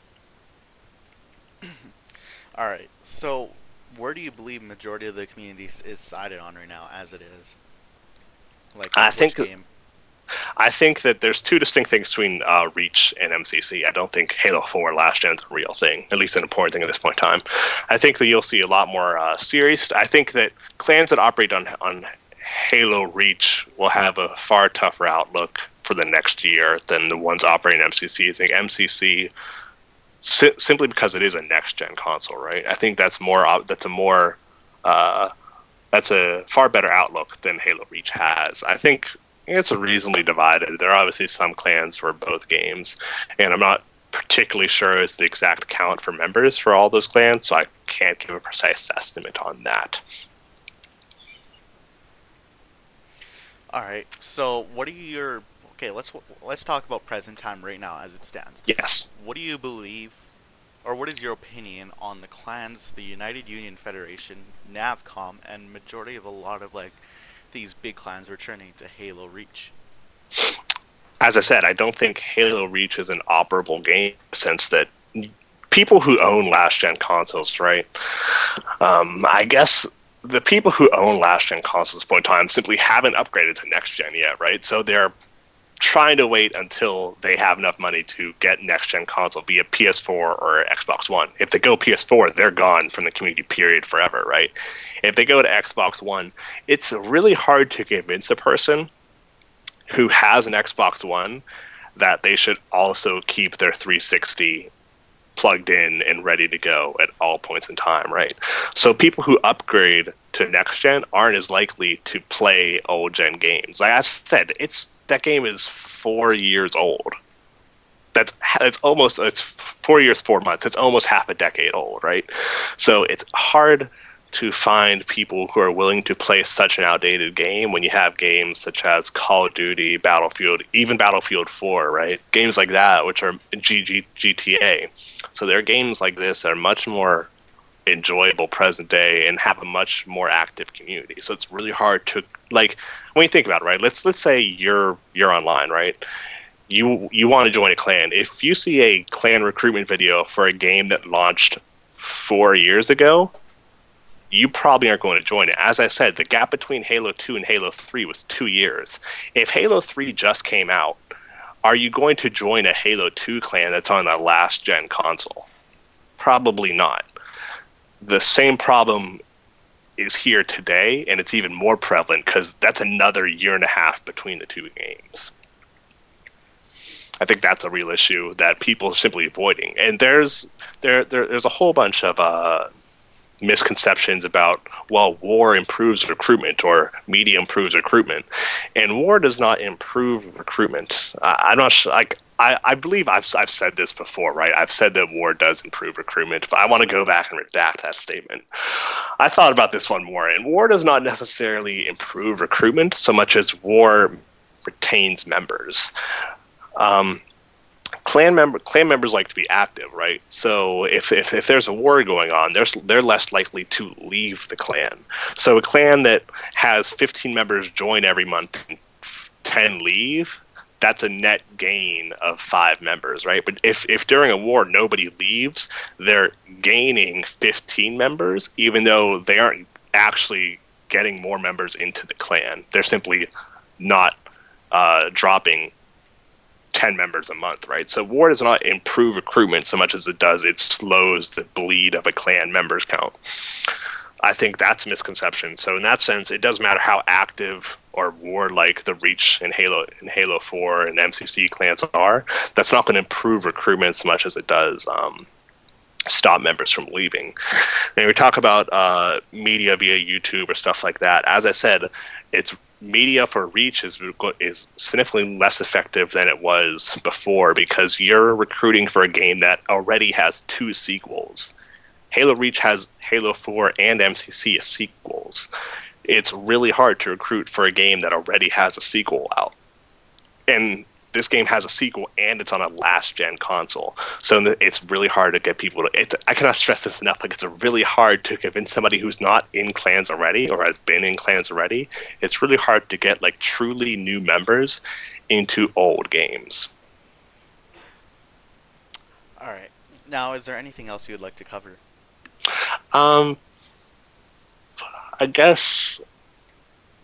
S1: All right, so where do you believe majority of the community is sided on right now as it is?
S2: I think that there's two distinct things between Reach and MCC. I don't think Halo 4 last gen is a real thing, at least an important thing at this point in time. I think that you'll see a lot more serious. I think that clans that operate on Halo Reach will have a far tougher outlook for the next year than the ones operating MCC. I think MCC, simply because it is a next gen console, right? I think that's a more That's a far better outlook than Halo Reach has. I think it's reasonably divided. There are obviously some clans for both games, and I'm not particularly sure is the exact count for members for all those clans, so I can't give a precise estimate on that.
S1: All right. So, what are your okay? Let's talk about present time right now as it stands.
S2: Yes.
S1: What do you believe, or what is your opinion on the clans, the United Union Federation, Navcom, and majority of a lot of like these big clans returning to Halo Reach?
S2: As I said, I don't think Halo Reach is an operable game in the sense that people who own last-gen consoles, right? I guess the people who own last-gen consoles at this point in time simply haven't upgraded to next-gen yet, right? So they're trying to wait until they have enough money to get next-gen console, be it PS4 or Xbox One. If they go PS4, they're gone from the community period forever, right? If they go to Xbox One, it's really hard to convince a person who has an Xbox One that they should also keep their 360 plugged in and ready to go at all points in time, right? So people who upgrade to next gen aren't as likely to play old gen games. Like I said, that game is 4 years old. It's 4 years, 4 months. It's almost half a decade old, right? So it's hard to find people who are willing to play such an outdated game when you have games such as Call of Duty, Battlefield, even Battlefield 4, right? Games like that, which are GTA. So there are games like this that are much more enjoyable present day and have a much more active community. So it's really hard to, like, when you think about it, right? Let's say you're online, right? You want to join a clan. If you see a clan recruitment video for a game that launched 4 years ago, you probably aren't going to join it. As I said, the gap between Halo 2 and Halo 3 was 2 years. If Halo 3 just came out, are you going to join a Halo 2 clan that's on a last-gen console? Probably not. The same problem is here today, and it's even more prevalent because that's another year and a half between the two games. I think that's a real issue that people are simply avoiding. And there's a whole bunch of misconceptions about, well, war improves recruitment or media improves recruitment, and war does not improve recruitment. I'm not sure. I believe I've said this before, right? I've said that war does improve recruitment, but I want to go back and redact that statement. I thought about this one more, and war does not necessarily improve recruitment so much as war retains members. Clan members like to be active, right? So if there's a war going on, they're less likely to leave the clan. So a clan that has 15 members join every month and 10 leave, that's a net gain of 5 members, right? But if during a war nobody leaves, they're gaining 15 members, even though they aren't actually getting more members into the clan. They're simply not dropping 10 members a month, right? So war does not improve recruitment so much as it slows the bleed of a clan members count. I think that's a misconception. So in that sense, it doesn't matter how active or war-like the Reach and Halo 4 and MCC clans are. That's not going to improve recruitment so much as it does stop members from leaving. And we talk about media via YouTube or stuff like that. As I said, it's media for Reach is significantly less effective than it was before because you're recruiting for a game that already has 2 sequels. Halo Reach has Halo 4 and MCC as sequels. It's really hard to recruit for a game that already has a sequel out. And this game has a sequel and it's on a last-gen console. So it's really hard to get people to... I cannot stress this enough. Like, it's really hard to convince somebody who's not in clans already or has been in clans already. It's really hard to get, like, truly new members into old games.
S1: All right. Now, is there anything else you would like to cover?
S2: I guess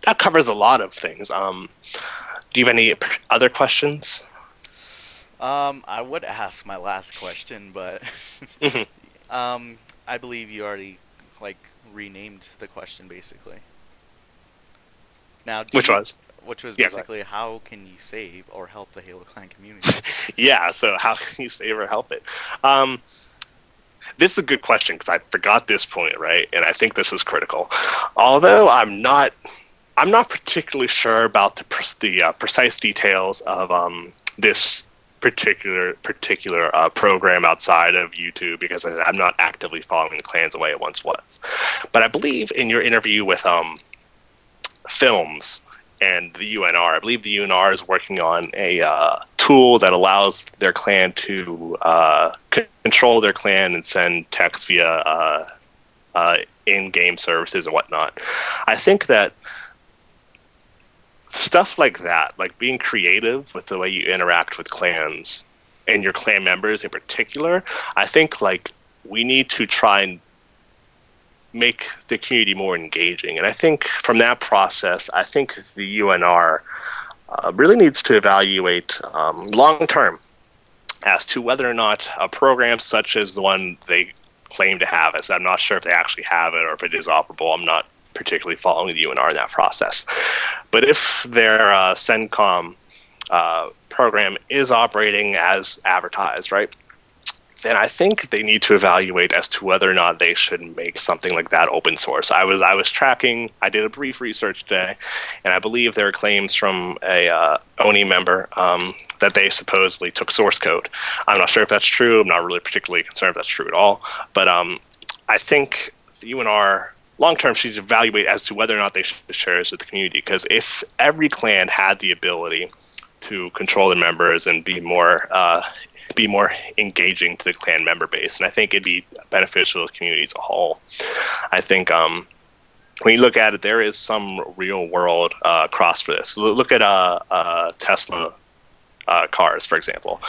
S2: that covers a lot of things. Do you have any other questions?
S1: I would ask my last question, but I believe you already renamed the question basically. Now, which was basically how can you save or help the Halo Clan community?
S2: Yeah, so how can you save or help it? this is a good question because I forgot this point, right? And I think this is critical. Although I'm not particularly sure about the precise details of this particular program outside of YouTube, because I'm not actively following the clans the way it once was. But I believe in your interview with Films and the UNR, I believe the UNR is working on a tool that allows their clan to control their clan and send text via in-game services and whatnot. I think that stuff like that, like being creative with the way you interact with clans and your clan members in particular, I think like we need to try and make the community more engaging. And I think from that process, I think the UNR really needs to evaluate long term as to whether or not a program such as the one they claim to have, as I'm not sure if they actually have it or if it is operable. I'm not particularly following the UNR in that process. But if their CENTCOM program is operating as advertised, right, then I think they need to evaluate as to whether or not they should make something like that open source. I was tracking, I did a brief research today, and I believe there are claims from a ONI member that they supposedly took source code. I'm not sure if that's true. I'm not really particularly concerned if that's true at all. But I think the UNR long-term should evaluate as to whether or not they should share this with the community, because if every clan had the ability to control their members and be more engaging to the clan member base, and I think it'd be beneficial to the community as a whole. I think when you look at it, there is some real-world cross for this. Look at Tesla cars, for example.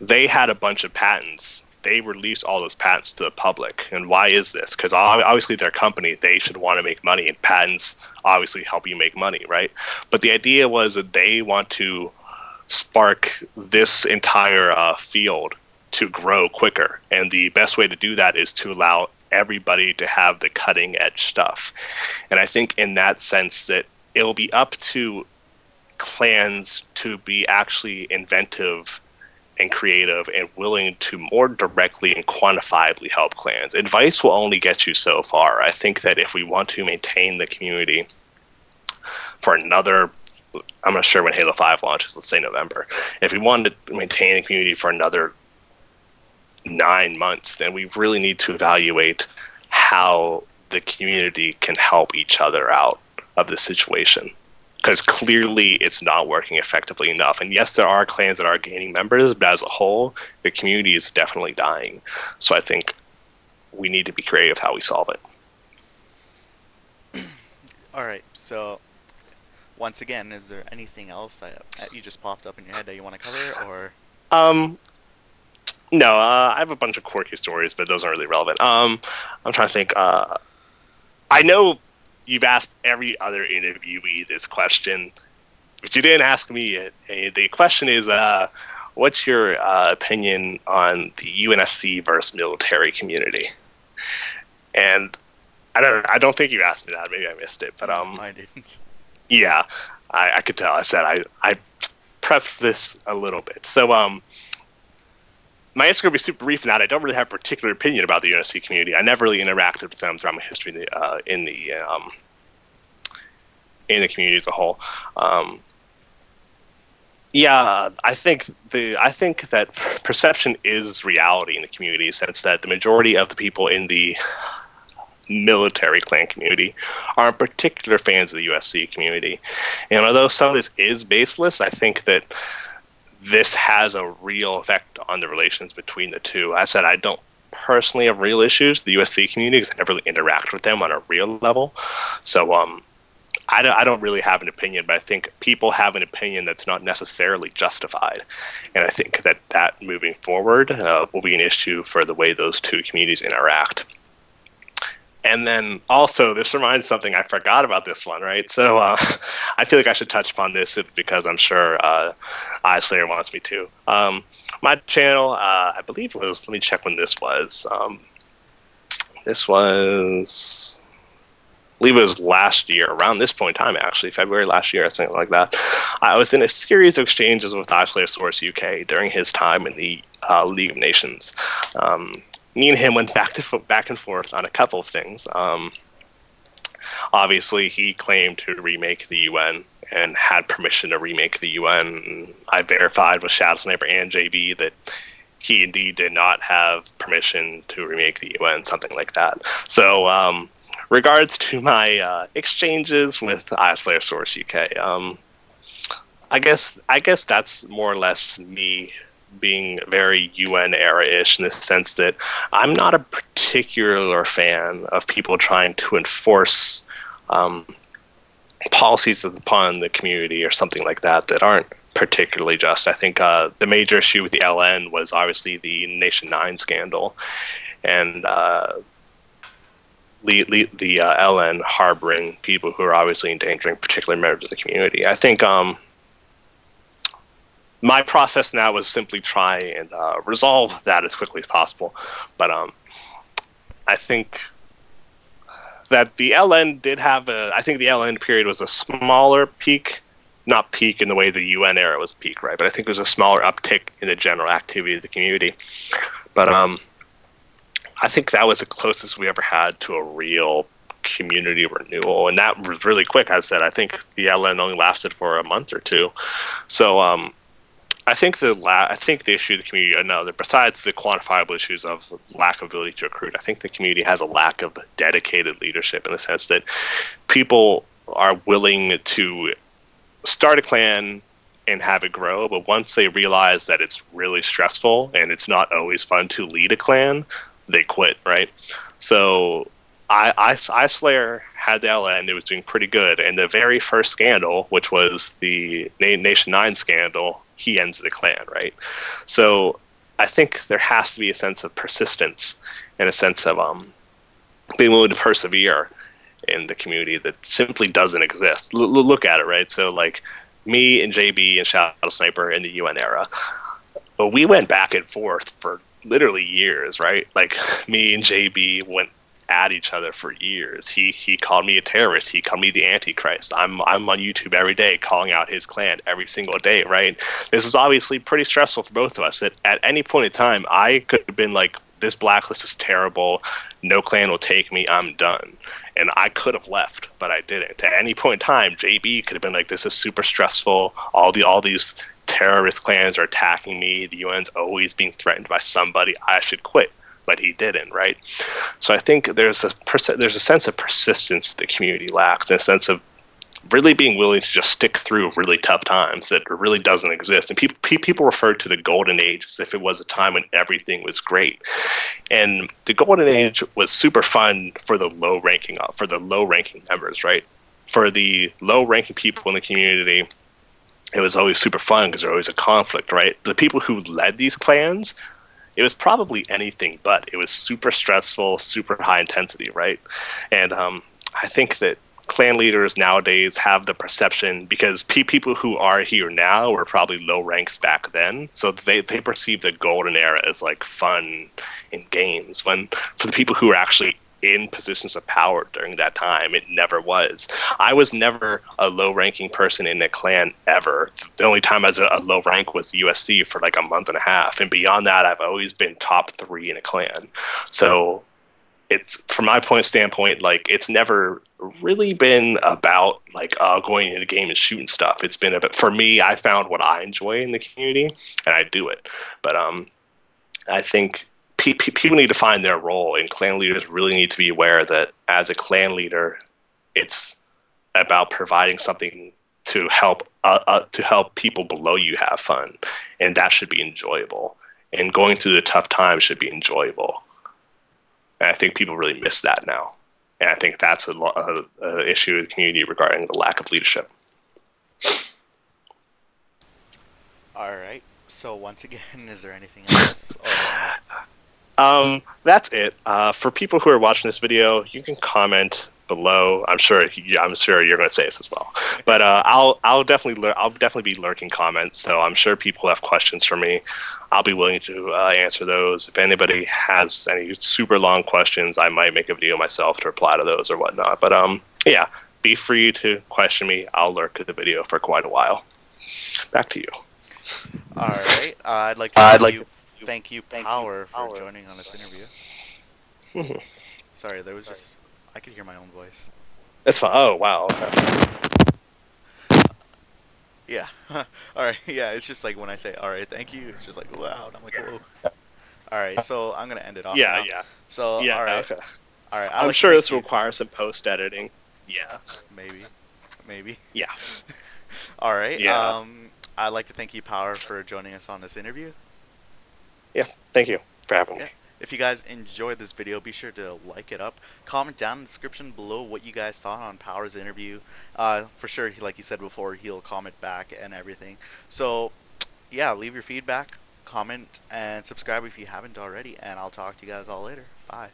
S2: They had a bunch of patents. They released all those patents to the public. And why is this? Because obviously they're a company. They should want to make money, and patents obviously help you make money, right? But the idea was that they want to spark this entire field to grow quicker. And the best way to do that is to allow everybody to have the cutting edge stuff. And I think in that sense that it'll be up to clans to be actually inventive and creative and willing to more directly and quantifiably help clans. Advice will only get you so far. I think that if we want to maintain the community for another, I'm not sure when Halo 5 launches, let's say November. If we want to maintain the community for another 9 months, then we really need to evaluate how the community can help each other out of this situation. Because clearly it's not working effectively enough. And yes, there are clans that are gaining members, but as a whole, the community is definitely dying. So I think we need to be creative how we solve it.
S1: All right, so once again, is there anything else that you just popped up in your head that you want to cover, or?
S2: No, I have a bunch of quirky stories, but those aren't really relevant. I'm trying to think. I know you've asked every other interviewee this question, but you didn't ask me it. The question is, what's your opinion on the UNSC versus military community? And I don't think you asked me that. Maybe I missed it, but
S1: I didn't.
S2: Yeah, I could tell. I said I prepped this a little bit. So my answer will be super brief in that I don't really have a particular opinion about the UNSC community. I never really interacted with them throughout my history in the community as a whole. Yeah, I think that perception is reality in the community, in the sense that the majority of the people in the military clan community are particular fans of the USC community. And although some of this is baseless, I think that this has a real effect on the relations between the two. As I said, I don't personally have real issues with the USC community because I never really interact with them on a real level. So I don't really have an opinion, but I think people have an opinion that's not necessarily justified. And I think that moving forward will be an issue for the way those two communities interact. And then also, this reminds something I forgot about this one, right? So I feel like I should touch upon this because I'm sure iSlayer wants me to. My channel, I believe was, let me check when this was. This was, I believe it was last year, around this point in time, actually, February last year, or something like that. I was in a series of exchanges with iSlayer Source UK during his time in the League of Nations. me and him went back and forth on a couple of things. Obviously, he claimed to remake the UN and had permission to remake the UN. I verified with Shadow Sniper and JB that he indeed did not have permission to remake the UN, something like that. So, regards to my exchanges with iSlayer Source UK, I guess that's more or less me being very UN era-ish in the sense that I'm not a particular fan of people trying to enforce policies upon the community or something like that aren't particularly just. I think the major issue with the LN was obviously the Nation 9 scandal, and the LN harboring people who are obviously endangering particular members of the community. I think my process now was simply try and resolve that as quickly as possible. But I think that the LN did have I think the LN period was a smaller peak, not peak in the way the UN era was peak, right? But I think it was a smaller uptick in the general activity of the community. But I think that was the closest we ever had to a real community renewal, and that was really quick. As I said, I think the LN only lasted for a month or two. So I think the issue of the community, another besides the quantifiable issues of lack of ability to recruit, I think the community has a lack of dedicated leadership in the sense that people are willing to start a clan and have it grow, but once they realize that it's really stressful and it's not always fun to lead a clan, they quit, right? So iSlayer had the LN, it was doing pretty good, and the very first scandal, which was the Nation 9 scandal, he ends the clan, right? So I think there has to be a sense of persistence and a sense of being willing to persevere in the community that simply doesn't exist. Look at it, right? So like me and JB and Shadow Sniper in the UN era, but we went back and forth for literally years, right? Like me and JB went at each other for years. He called me a terrorist. He called me the Antichrist. I'm on YouTube every day calling out his clan every single day, right? This is obviously pretty stressful for both of us. At any point in time, I could have been like, this blacklist is terrible. No clan will take me. I'm done. And I could have left, but I didn't. At any point in time, JB could have been like, this is super stressful. All these terrorist clans are attacking me. The UN's always being threatened by somebody. I should quit. But he didn't, right? So I think there's a sense of persistence the community lacks, and a sense of really being willing to just stick through really tough times that really doesn't exist. And people refer to the golden age as if it was a time when everything was great. And the golden age was super fun for the low ranking members, right? For the low ranking people in the community, it was always super fun because there's always a conflict, right? The people who led these clans, it was probably anything but. It was super stressful, super high intensity, right? And I think that clan leaders nowadays have the perception, because people who are here now were probably low ranks back then, so they perceive the golden era as like fun in games, when for the people who are actually in positions of power during that time, it never was. I was never a low-ranking person in a clan ever. The only time I was a low rank was USC for like a month and a half, and beyond that, I've always been top 3 in a clan. So it's, from my standpoint, like it's never really been about like going into the game and shooting stuff. It's been about, for me, I found what I enjoy in the community, and I do it. But I think people need to find their role, and clan leaders really need to be aware that as a clan leader, it's about providing something to help people below you have fun, and that should be enjoyable. And going through the tough times should be enjoyable. And I think people really miss that now, and I think that's an issue in the community regarding the lack of leadership.
S1: All right. So once again, is there anything else?
S2: That's it. For people who are watching this video, you can comment below. I'm sure you're going to say this as well. But I'll definitely be lurking comments. So I'm sure people have questions for me. I'll be willing to answer those. If anybody has any super long questions, I might make a video myself to reply to those or whatnot. But yeah, be free to question me. I'll lurk at the video for quite a while. Back to you.
S1: All right. I'd like to thank you, Power, for joining on this interview.
S2: Mhm.
S1: Sorry, there was just I could hear my own voice.
S2: It's fine. Oh, wow. Okay.
S1: Yeah. All right. Yeah, it's just like when I say all right, thank you. It's just like wow. And I'm like whoa. All right. So I'm gonna end it off
S2: Yeah,
S1: now.
S2: yeah.
S1: So
S2: Yeah,
S1: all right.
S2: okay.
S1: All right. I'd
S2: I'm
S1: like to
S2: sure
S1: thank
S2: this
S1: you.
S2: requires some post-editing. Yeah.
S1: Maybe. Maybe.
S2: Yeah.
S1: All right.
S2: Yeah.
S1: I'd like to thank you, Power, for joining us on this interview.
S2: Yeah. Thank you for having
S1: Yeah.
S2: me.
S1: If you guys enjoyed this video, be sure to like it up. Comment down in the description below what you guys thought on Power's interview. For sure, like he said before, he'll comment back and everything. So, yeah, leave your feedback, comment, and subscribe if you haven't already. And I'll talk to you guys all later. Bye.